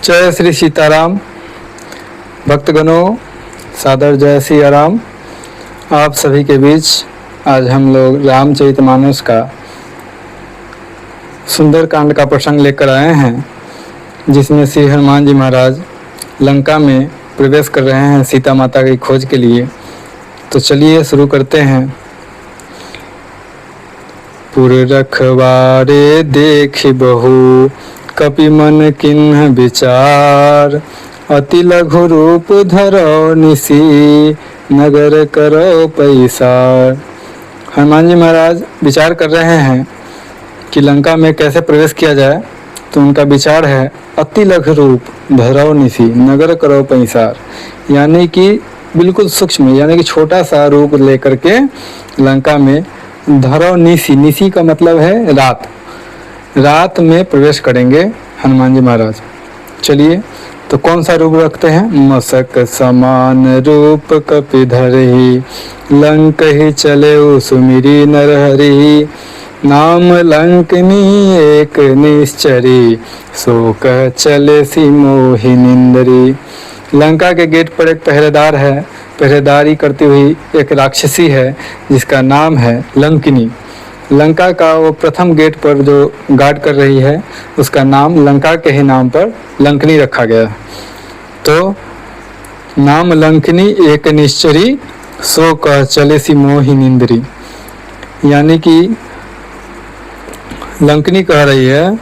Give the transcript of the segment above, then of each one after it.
जय श्री सीताराम। भक्तगणों, सादर जय श्री राम। आप सभी के बीच आज हम लोग रामचरितमानस का सुंदर कांड का प्रसंग लेकर आए हैं, जिसमें श्री हनुमान जी महाराज लंका में प्रवेश कर रहे हैं सीता माता की खोज के लिए। तो चलिए शुरू करते हैं। पुर रखवारे देखि बहु, कपि मन किन्ह विचार। अति लघु रूप धरो निसी, नगर करो पैसार। हनुमान जी महाराज विचार कर रहे हैं कि लंका में कैसे प्रवेश किया जाए। तो उनका विचार है अति लघु रूप धरो निसी, नगर करो पैसार। यानी कि बिल्कुल सूक्ष्म, यानी कि छोटा सा रूप लेकर के लंका में धरो निसी, निसी का मतलब है रात, रात में प्रवेश करेंगे हनुमान जी महाराज। चलिए, तो कौन सा रूप रखते हैं? मसक समान रूप कपि धरहि, लंक ही चले सुमिरी नरहरि। नाम लंकनी एक निश्चरी, सो कह चले सी मोहि निंदरी। लंका के गेट पर एक पहरेदार है, पहरेदारी करती हुई एक राक्षसी है जिसका नाम है लंकिनी। लंका का वो प्रथम गेट पर जो गार्ड कर रही है उसका नाम लंका के ही नाम पर लंकनी रखा गया। तो नाम लंकनी एक निश्चरी, सो कह चले सी मोहि निंदरी। यानी कि लंकनी कह रही है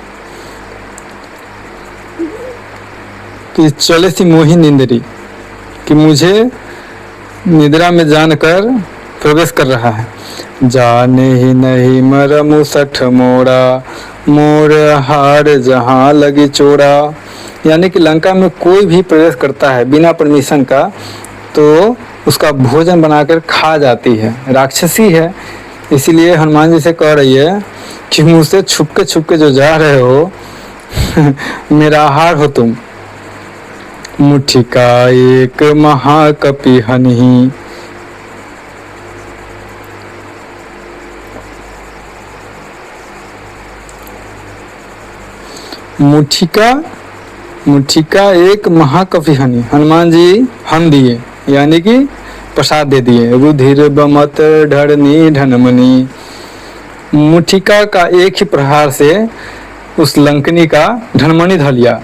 कि चले सी मोहि निंदरी, कि मुझे निद्रा में जानकर प्रवेश कर रहा है। जाने ही नहीं मरमु सठ मोड़ा, मोर हार जहाँ लगी चोरा। यानी कि लंका में कोई भी प्रवेश करता है बिना परमिशन का तो उसका भोजन बनाकर खा जाती है। राक्षसी है, इसीलिए हनुमान जी से कह रही है कि मुझसे छुप के जो जा रहे हो मेरा आहार हो तुम। मुट्ठी का एक महाकपि हनहि, मुट्ठी का एक महाकपि हनि। हनुमान जी हन दिए, यानी कि प्रसाद दे दिए। रुधिर बमत ढरनी ढनमनी। मुठिका का एक ही प्रहार से उस लंकनी का ढनमणि धर लिया।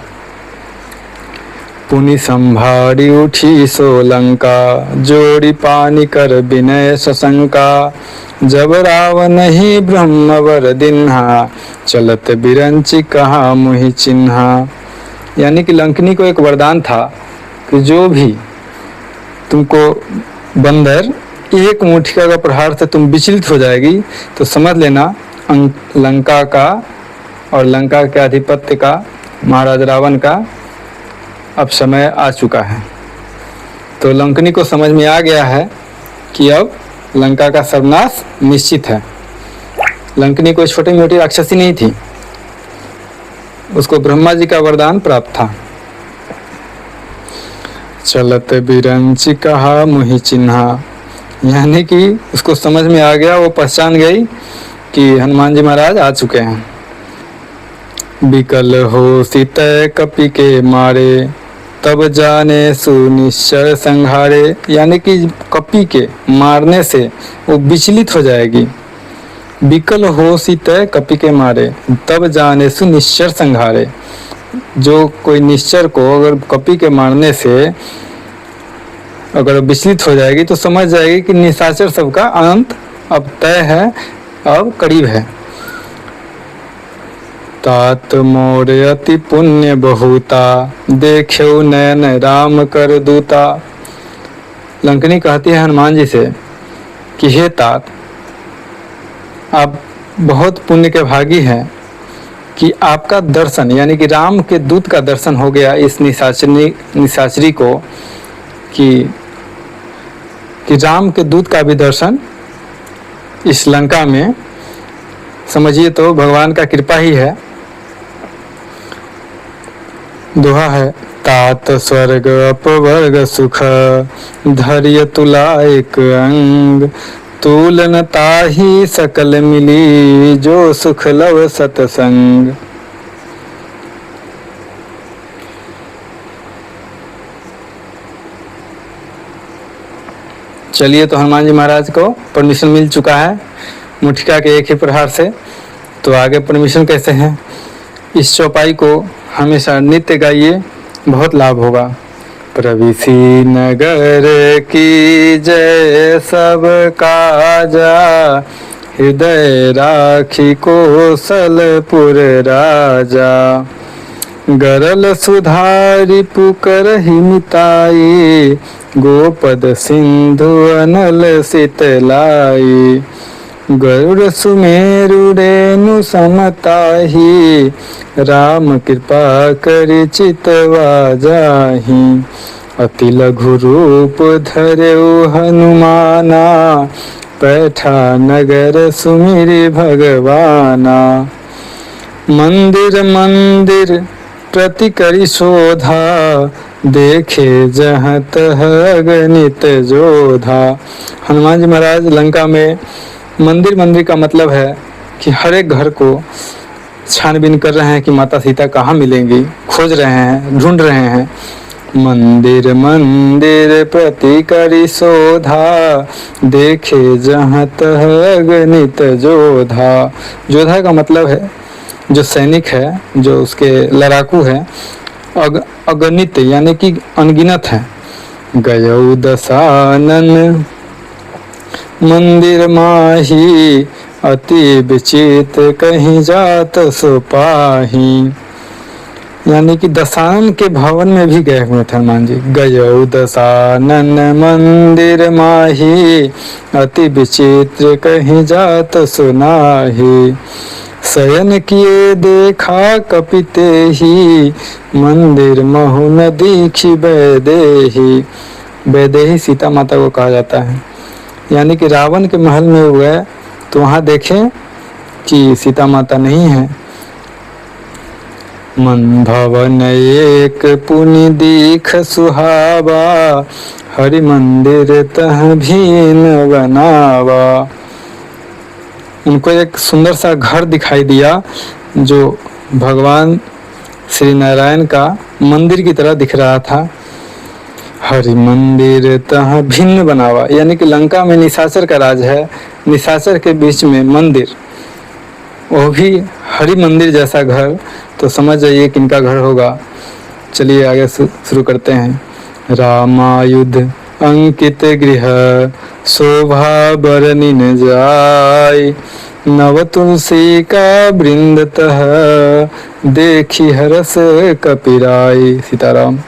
पुनि संभारी उठी सो लंका, जोड़ी पानी कर विनय सशंका। जब रावण ही ब्रह्मवर दिन्हा, चलत बिरंची कहा मुहि चिन्हा। यानी कि लंकनी को एक वरदान था कि जो भी तुमको बंदर एक मुठिका का प्रहार से तुम विचलित हो जाएगी तो समझ लेना लंका का और लंका के अधिपत्य का, महाराज रावण का अब समय आ चुका है। तो लंकनी को समझ में आ गया है कि अब लंका का सर्वनाश निश्चित है। लंकनी कोई छोटी मोटी राक्षसी नहीं थी, उसको ब्रह्मा जी का वरदान प्राप्त था। चलत बिरंची कहा मुहि चिन्हा। यानी कि उसको समझ में आ गया, वो पहचान गई कि हनुमान जी महाराज आ चुके हैं। बिकल हो सीतय कपि के मारे, तब जाने सुनिश्चर संघारे। यानी कि कपि के मारने से वो विचलित हो जाएगी। बिकल हो सीतय कपि के मारे, तब जाने सुनिश्चर संघारे। जो कोई निश्चर को अगर कपि के मारने से अगर विचलित हो जाएगी तो समझ जाएगी कि निशाचर सबका अंत अब तय है, अब करीब है। तात मोर अति पुण्य बहुता, देख्यो नयन राम कर दूता। लंकनी कहती है हनुमान जी से कि हे तात, आप बहुत पुण्य के भागी हैं कि आपका दर्शन, यानी कि राम के दूत का दर्शन हो गया इस निशाचरी को, कि राम के दूत का भी दर्शन इस लंका में, समझिए तो भगवान का कृपा ही है। दोहा है, तात स्वर्ग अपवर्ग सुख, धैर्य तुला एक अंग। तुलन ताहि सकल मिली, जो सुख लव सतसंग। चलिए, तो हनुमान जी महाराज को परमिशन मिल चुका है मुठिका के एक ही प्रहार से। तो आगे परमिशन कैसे हैं? इस चौपाई को हमेशा नित्य गाइए, बहुत लाभ होगा। प्रविसी नगर की जय सब काजा, हृदय राखी कौशलपुर राजा। गरल सुधारि पुकरहि मिताई, गोपद सिंधु अनल शीतलाई। गरुड़ सुमेरु रेणु समताही, राम कृपा करि चितवा जाहि। अति लघु रूप धर्यु हनुमाना, पैठा नगर सुमिरि भगवाना। मंदिर मंदिर प्रति करि शोधा, देखे जहाँ तह अगणित जोधा। हनुमान जी महाराज लंका में मंदिर मंदिर का मतलब है कि हर एक घर को छानबीन कर रहे हैं कि माता सीता कहाँ मिलेंगी, खोज रहे हैं, ढूंढ रहे हैं। मंदिर मंदिर प्रति करि शोधा, देखे जहाँ तह अगणित जोधा। जोधा का मतलब है जो सैनिक है, जो उसके लड़ाकू है। अगणित यानी कि अनगिनत है। गयौ दशानन मंदिर माही, अति विचित कहीं जात सो पाही। यानी कि दशानन के भवन में भी गए हुए थे हनुमान जी। गयौ दशानन मंदिर माही, अति विचित्र कहीं जात सो नाही। शयन किए देखा कपिते ही, मंदिर महु न दीखी वैदेही। वैदेही सीता माता को कहा जाता है। यानी कि रावण के महल में हुआ तो वहाँ देखें कि सीता माता नहीं है। मन भवन एक पुनि दीख सुहावा, हरि मंदिर तह भीन बनावा। उनको एक सुंदर सा घर दिखाई दिया जो भगवान श्री नारायण का मंदिर की तरह दिख रहा था। हरि मंदिर तह भिन्न बनावा, यानी कि लंका में निशाचर का राज है। निशाचर के बीच में मंदिर, वो भी हरि मंदिर जैसा घर, तो समझ जाइए किनका घर होगा। चलिए आगे शुरू करते हैं। रामायुध अंकित गृह, शोभा बरनी न जाय। नव तुलसी का वृंदतः, देखी हरस कपिराय। सीताराम।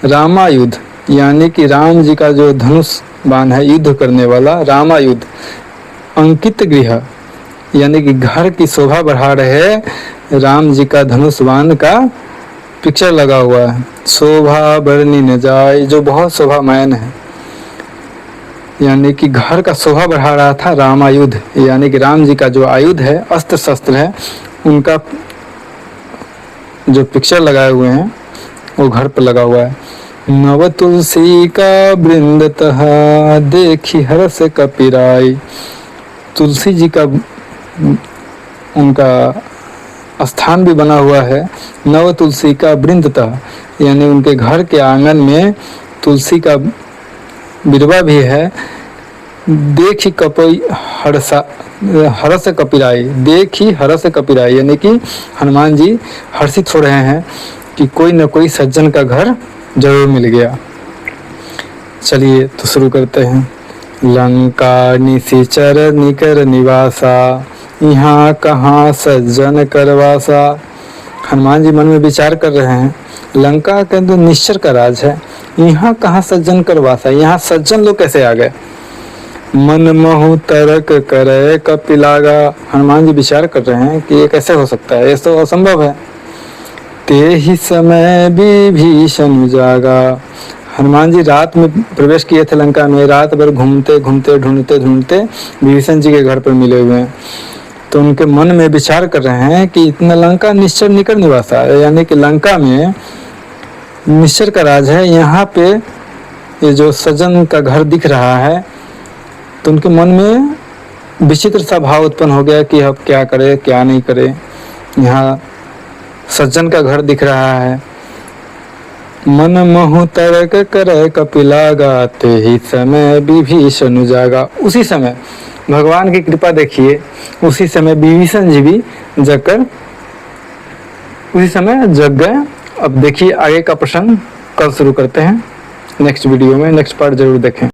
रामायुध यानी कि राम जी का जो धनुष बाण है, युद्ध करने वाला रामायुध। अंकित गृह यानी कि घर की शोभा बढ़ा रहे राम जी का धनुष बाण का पिक्चर लगा हुआ है। शोभा बरनी न जाय, जो बहुत शोभामयन है। यानी कि घर का शोभा बढ़ा रहा था रामायुध, यानी कि राम जी का जो आयुध है, अस्त्र शस्त्र है, उनका जो पिक्चर लगाए हुए हैं वो घर पर लगा हुआ है। नव तुलसी का वृंदतः, देखी हरस कपिराय। तुलसी जी का उनका स्थान भी बना हुआ है। नव तुलसी का वृंदतः यानी उनके घर के आंगन में तुलसी का बिरवा भी है। देखी कपि हरस कपिराय, देखी हरस कपिराय यानी कि हनुमान जी हर्षित हो रहे हैं कि कोई न कोई सज्जन का घर जरूर मिल गया। चलिए तो शुरू करते हैं। लंका निशिचर निकर निवासा, यहाँ कहाँ सज्जन करवासा। हनुमान जी मन में विचार कर रहे हैं, लंका के अंदर निश्चर का राज है, यहाँ कहाँ सज्जन करवासा, यहाँ सज्जन लोग कैसे आ गए। मन महु तरक करे कपिलागा। हनुमान जी विचार कर रहे हैं कि ये कैसे हो सकता है, ये तो असंभव है। ते ही समय विभीषण जागा। हनुमान जी रात में प्रवेश किए थे लंका में। रात भर घूमते घूमते ढूंढते ढूंढते विभीषण जी के घर पर मिले हुए हैं। तो उनके मन में विचार कर रहे हैं कि इतना लंका निश्चर निकर निवासा है, यानी कि लंका में निश्चर का राज है। यहाँ पे ये जो सज्जन का घर दिख रहा है, तो उनके मन में विचित्र सा भाव उत्पन्न हो गया कि अब क्या करे क्या नहीं करे। यहाँ सज्जन का घर दिख रहा है, मन मोहु तड़क करे कपिलागा, ते ही समय विभीषण जागा। उसी समय भगवान की कृपा देखिए, उसी समय विभीषण जी भी जगकर उसी समय जग गए। अब देखिए आगे का प्रश्न कल शुरू करते हैं, नेक्स्ट वीडियो में, नेक्स्ट पार्ट जरूर देखें।